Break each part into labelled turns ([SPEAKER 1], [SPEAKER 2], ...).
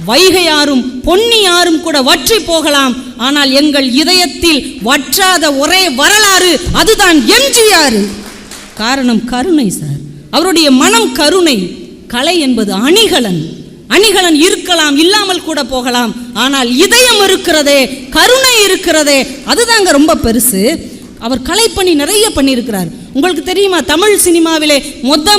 [SPEAKER 1] வைகையாரும் பொன்னியாரும் கூட வற்றி போகலாம், ஆனால் எங்கள் இதயத்தில் வற்றாத ஒரே வரலாறு அதுதான் எம்ஜிஆர். காரணம் கருணை சார். அவருடைய மனம் கருணை. கலை என்பது அணிகலன். அணிகலன் இருக்கலாம், இல்லாமல் கூட போகலாம், ஆனால் இதயம் இருக்கிறதே, கருணை இருக்கிறதே, அதுதாங்க ரொம்ப பெருசு. அவர் கலைப்பணி நிறைய பண்ணியிருக்கிறார். உங்களுக்கு தெரியுமா, தமிழ் சினிமாவிலே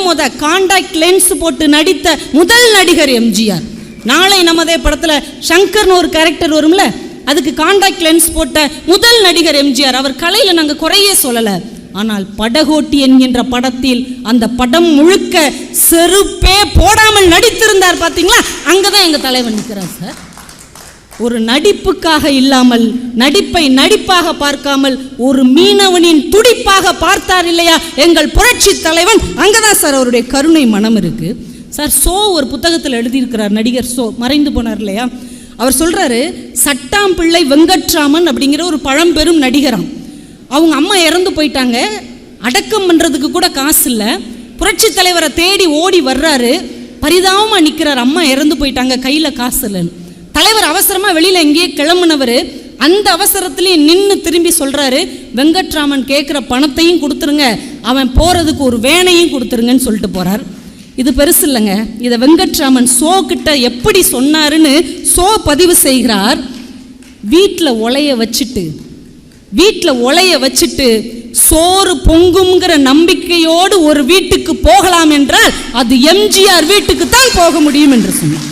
[SPEAKER 1] மொத காண்டாக்ட் லென்ஸ் போட்டு நடித்த முதல் நடிகர் எம்ஜிஆர். நாளை நமதே படத்தில் சங்கர்னு ஒரு கேரக்டர் வரும்ல, அதுக்கு காண்டாக்ட் லென்ஸ் போட்ட முதல் நடிகர் எம்ஜிஆர். அவர் கலையில் நாங்கள் குறையே சொல்லலை. ஆனால் படகோட்டி என்கின்ற படத்தில் அந்த படம் முழுக்க செருப்பே போடாமல் நடித்திருந்தார் பார்த்தீங்களா, அங்கே தான் எங்கள் தலைவன் நிற்கிறார் சார். ஒரு நடிப்புக்காக இல்லாமல், நடிப்பை நடிப்பாக பார்க்காமல் ஒரு மீனவனின் துடிப்பாக பார்த்தார் இல்லையா எங்கள் புரட்சி தலைவன், அங்கதான் சார் அவருடைய கருணை மனம் இருக்கு சார். சோ ஒரு புத்தகத்தில் எழுதியிருக்கிறார் நடிகர் சோ, மறைந்து போனார் இல்லையா, அவர் சொல்றாரு, சட்டாம்பிள்ளை வெங்கட்ராமன் அப்படிங்கிற ஒரு பழம்பெரும் நடிகராம். அவங்க அம்மா இறந்து போயிட்டாங்க, அடக்கம் பண்ணுறதுக்கு கூட காசு இல்லை. புரட்சி தலைவரை தேடி ஓடி வர்றாரு, பரிதாபமாக நிற்கிறார், அம்மா இறந்து போயிட்டாங்க, கையில் காசு இல்லைன்னு. தலைவர் அவசரமாக வெளியில் எங்கேயே கிளம்புனவர் அந்த அவசரத்துலேயே நின்று திரும்பி சொல்கிறாரு, வெங்கட்ராமன் கேட்குற பணத்தையும் கொடுத்துருங்க, அவன் போகிறதுக்கு ஒரு வேனையும் கொடுத்துருங்கன்னு சொல்லிட்டு போகிறார். இது பெருசு இல்லைங்க. இதை வெங்கட்ராமன் சோ கிட்ட எப்படி சொன்னாருன்னு சோ பதிவு செய்கிறார். வீட்டில் ஒலைய வச்சுட்டு சோறு பொங்குங்கிற நம்பிக்கையோடு ஒரு வீட்டுக்கு போகலாம் என்றால் அது எம்ஜிஆர் வீட்டுக்கு தான் போக முடியும் என்று சொன்னார்.